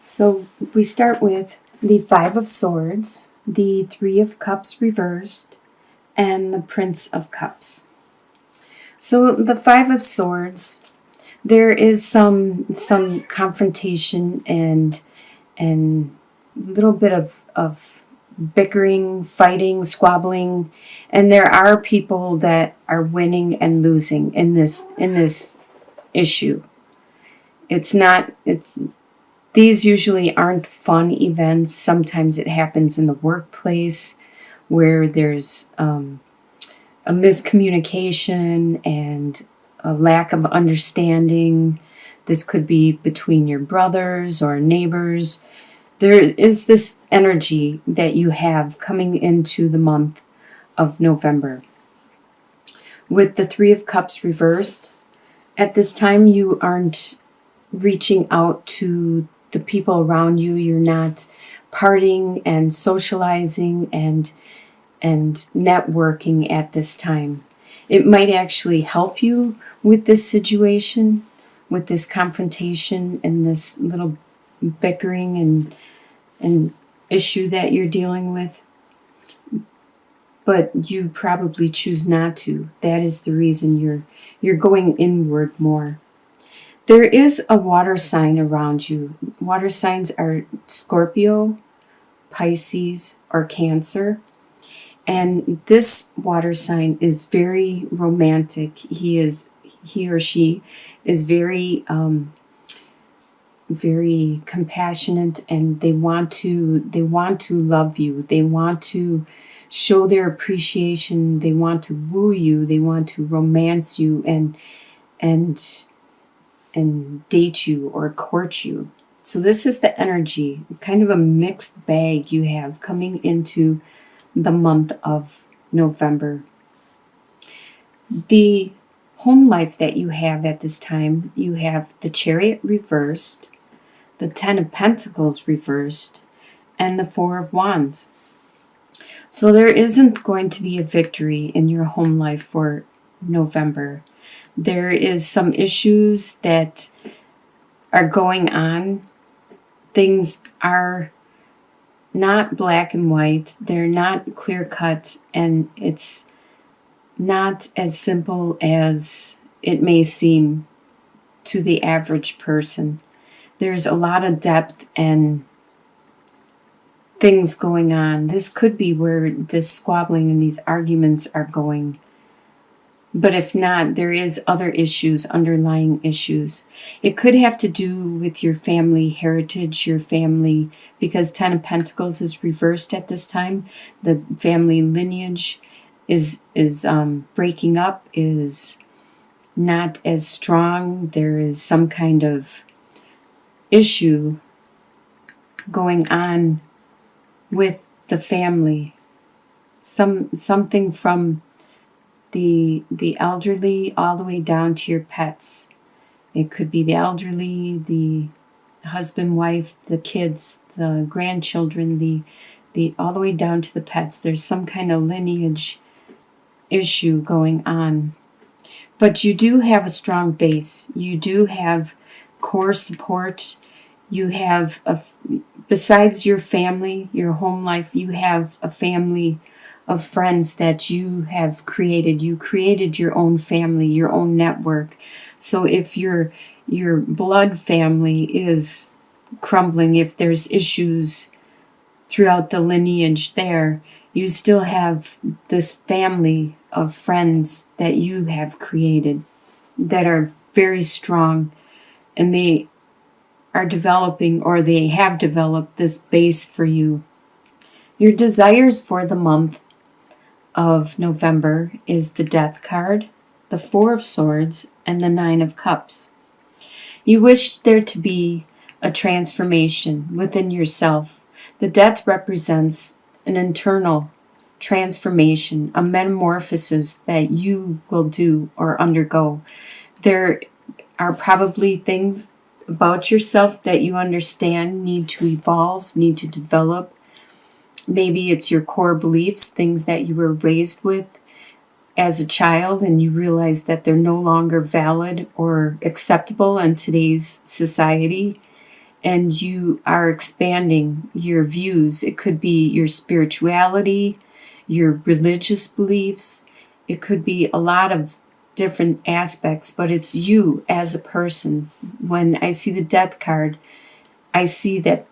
So we start with the Five of Swords, the Three of Cups reversed, and the Prince of Cups. So the Five of Swords, there is some confrontation and a little bit of bickering, fighting, squabbling, and there are people that are winning and losing in this issue. These usually aren't fun events. Sometimes it happens in the workplace where there's a miscommunication and a lack of understanding. This could be between your brothers or neighbors. There is this energy that you have coming into the month of November. With the Three of Cups reversed, at this time you aren't reaching out to the people around you. You're not partying and socializing and networking at this time. It might actually help you with this situation, with this confrontation and this little bickering and issue that you're dealing with. But you probably choose not to. That is the reason you're going inward more. There is a water sign around you. Water signs are Scorpio, Pisces, or Cancer. And this water sign is very romantic. He or she is very very compassionate, and they want to love you. They want to show their appreciation. They want to woo you. They want to romance you and date you or court you. So this is the energy, kind of a mixed bag you have coming into the month of November. The home life that you have at this time, you have the Chariot reversed, the Ten of Pentacles reversed, and the Four of Wands. So there isn't going to be a victory in your home life for November. There is some issues that are going on. Things are not black and white. They're not clear cut, and it's not as simple as it may seem to the average person. There's a lot of depth and things going on. This could be where this squabbling and these arguments are going. But if not, there is other issues, underlying issues. It could have to do with your family heritage, your family, because Ten of Pentacles is reversed at this time. The family lineage is breaking up, is not as strong. There is some kind of issue going on with the family. Something from the elderly all the way down to your pets. It could be the elderly, the husband, wife, the kids, the grandchildren, the all the way down to the pets. There's some kind of lineage issue going on. But you do have a strong base. You do have core support. You have, besides your family, your home life, you have a family of friends that you have created. You created your own family, your own network. So if your blood family is crumbling, if there's issues throughout the lineage there, you still have this family of friends that you have created that are very strong, and they are developing, or they have developed, this base for you. Your desires for the month of November is the Death card, the Four of Swords, and the Nine of Cups. You wish there to be a transformation within yourself. The Death represents an internal transformation, a metamorphosis that you will do or undergo. There are probably things about yourself that you understand need to evolve, need to develop. Maybe it's your core beliefs, things that you were raised with as a child, and you realize that they're no longer valid or acceptable in today's society. and you are expanding your views. It could be your spirituality, your religious beliefs. It could be a lot of different aspects, but it's you as a person. When I see the Death card, I see that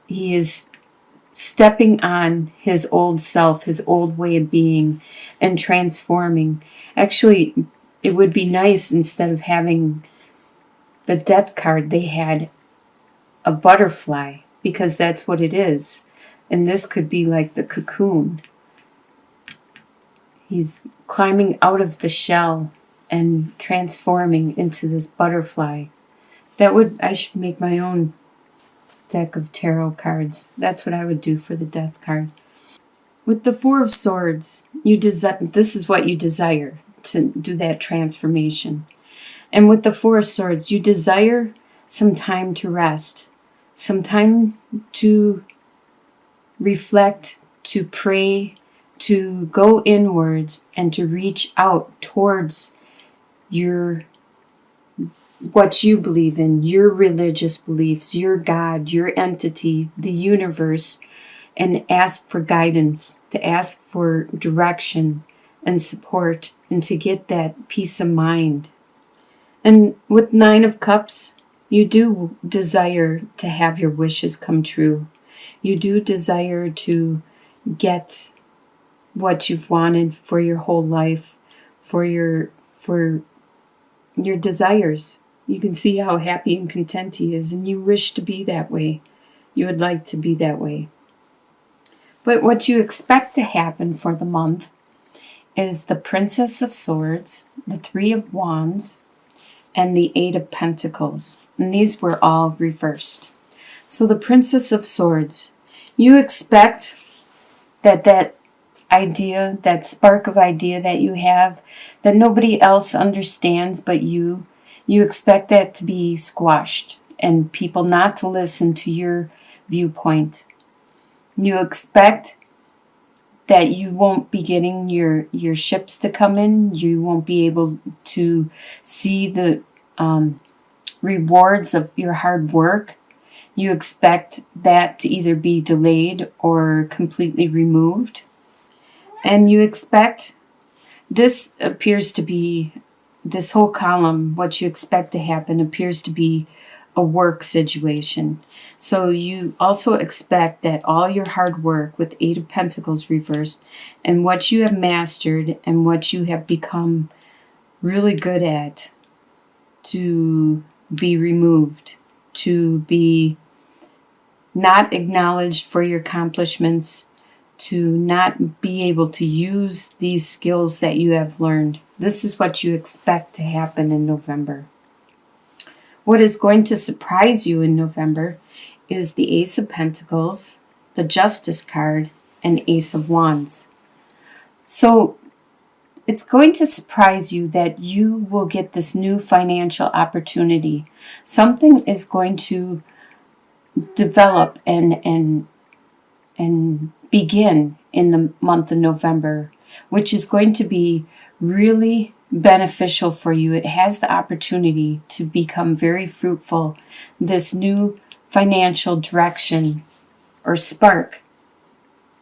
he is stepping on his old self, his old way of being, and transforming. Actually, it would be nice, instead of having the Death card, they had a butterfly, because that's what it is. And this could be like the cocoon. He's climbing out of the shell and transforming into this butterfly. I should make my own deck of tarot cards. That's what I would do for the Death card. With the Four of Swords, this is what you desire, to do that transformation. And with the Four of Swords, you desire some time to rest, some time to reflect, to pray, to go inwards, and to reach out towards what you believe in, your religious beliefs, your God, your entity, the universe, and ask for guidance, to ask for direction and support, and to get that peace of mind. And with Nine of Cups, you do desire to have your wishes come true. You do desire to get what you've wanted for your whole life, for your desires. You can see how happy and content he is, and you wish to be that way. You would like to be that way. But what you expect to happen for the month is the Princess of Swords, the Three of Wands, and the Eight of Pentacles. And these were all reversed. So the Princess of Swords, you expect that idea, that spark of idea that you have, that nobody else understands but you expect that to be squashed and people not to listen to your viewpoint. You expect that you won't be getting your ships to come in. You won't be able to see the rewards of your hard work. You expect that to either be delayed or completely removed. And you expect, this whole column, what you expect to happen, appears to be a work situation. So you also expect that all your hard work with Eight of Pentacles reversed, and what you have mastered and what you have become really good at, to be removed, to be not acknowledged for your accomplishments, to not be able to use these skills that you have learned. This is what you expect to happen in November. What is going to surprise you in November is the Ace of Pentacles, the Justice card, and Ace of Wands. So it's going to surprise you that you will get this new financial opportunity. Something is going to develop and begin in the month of November, which is going to be really beneficial for you. It has the opportunity to become very fruitful. This new financial direction or spark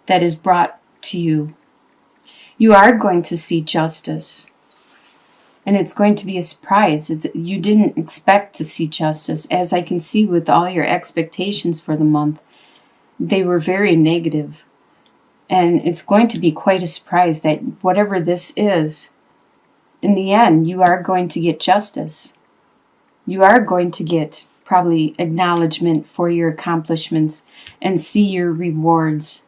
that is brought to you. You are going to see justice. And it's going to be a surprise. You didn't expect to see justice. As I can see with all your expectations for the month, they were very negative. And it's going to be quite a surprise that whatever this is, in the end, you are going to get justice. You are going to get probably acknowledgement for your accomplishments and see your rewards,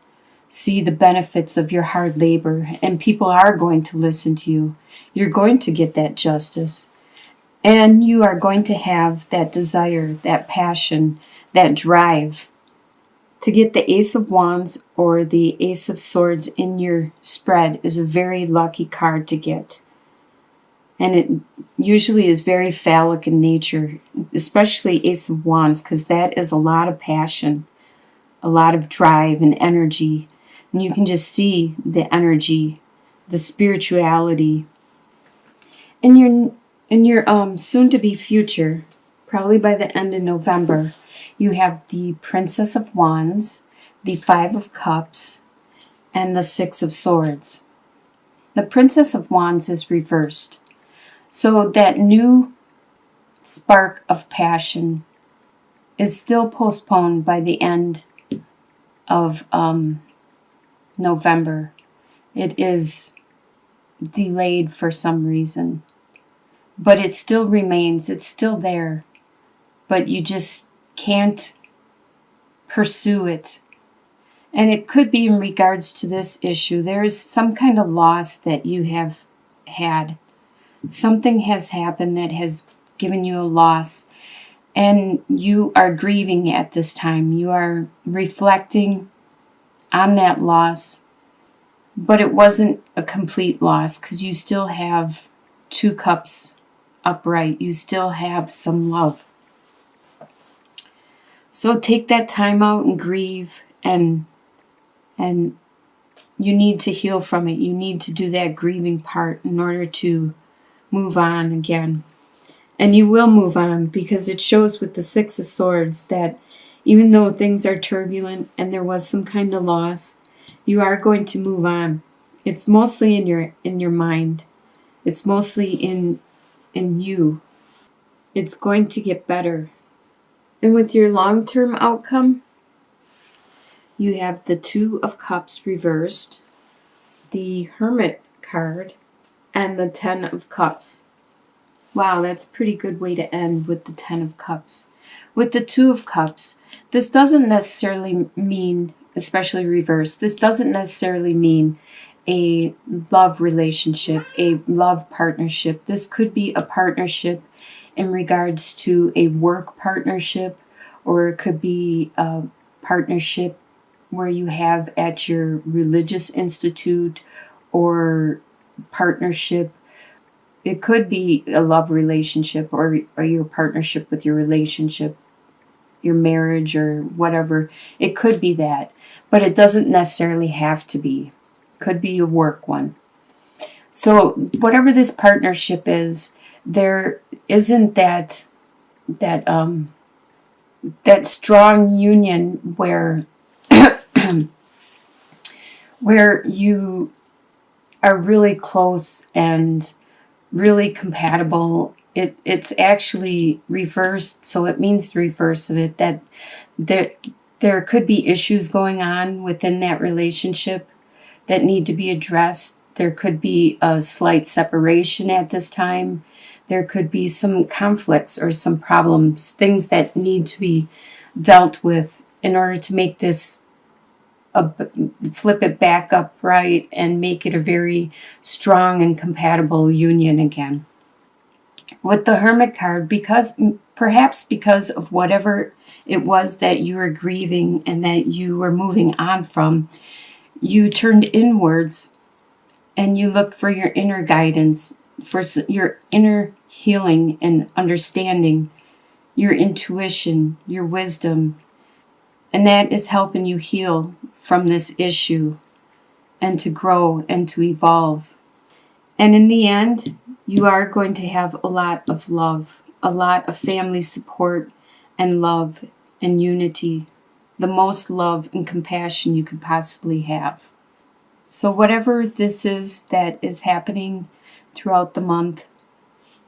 see the benefits of your hard labor, and people are going to listen to you. You're going to get that justice. And you are going to have that desire, that passion, that drive. To get the Ace of Wands or the Ace of Swords in your spread is a very lucky card to get. And it usually is very phallic in nature, especially Ace of Wands, because that is a lot of passion, a lot of drive and energy. And you can just see the energy, the spirituality. In your soon-to-be future, probably by the end of November. You have the Princess of Wands, the Five of Cups, and the Six of Swords. The Princess of Wands is reversed. So that new spark of passion is still postponed by the end of November. It is delayed for some reason. But it still remains. It's still there. But you just can't pursue it. And it could be in regards to this issue. There is some kind of loss that you have had. Something has happened that has given you a loss. And you are grieving at this time. You are reflecting on that loss. But it wasn't a complete loss because you still have 2 cups upright. You still have some love. So take that time out and grieve, and you need to heal from it. You need to do that grieving part in order to move on again. And you will move on, because it shows with the Six of Swords that even though things are turbulent and there was some kind of loss, you are going to move on. It's mostly in your mind. It's mostly in you. It's going to get better. And with your long-term outcome, you have the Two of Cups reversed, the Hermit card, and the Ten of Cups. Wow, that's a pretty good way to end with the Ten of Cups. With the Two of Cups, this doesn't necessarily mean, especially reversed, this doesn't necessarily mean a love relationship, a love partnership. This could be a partnership in regards to a work partnership, or it could be a partnership where you have at your religious institute, or partnership. It could be a love relationship, or your partnership with your relationship, your marriage, or whatever. It could be that, but it doesn't necessarily have to be. It could be a work one. So whatever this partnership is, there isn't that strong union where where you are really close and really compatible. It's actually reversed, so it means the reverse of it, that there could be issues going on within that relationship that need to be addressed. There could be a slight separation at this time. There could be some conflicts or some problems, things that need to be dealt with in order to make this flip it back upright and make it a very strong and compatible union again. With the Hermit card, perhaps because of whatever it was that you were grieving and that you were moving on from, you turned inwards and you looked for your inner guidance, for your inner healing and understanding, your intuition, your wisdom. And that is helping you heal from this issue and to grow and to evolve. And in the end, you are going to have a lot of love, a lot of family support and love and unity, the most love and compassion you could possibly have. So whatever this is that is happening throughout the month,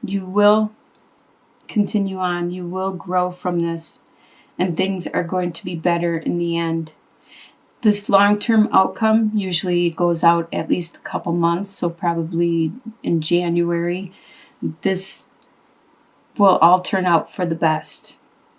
you will continue on. You will grow from this, and things are going to be better in the end. This long-term outcome usually goes out at least a couple months, so probably in January, this will all turn out for the best.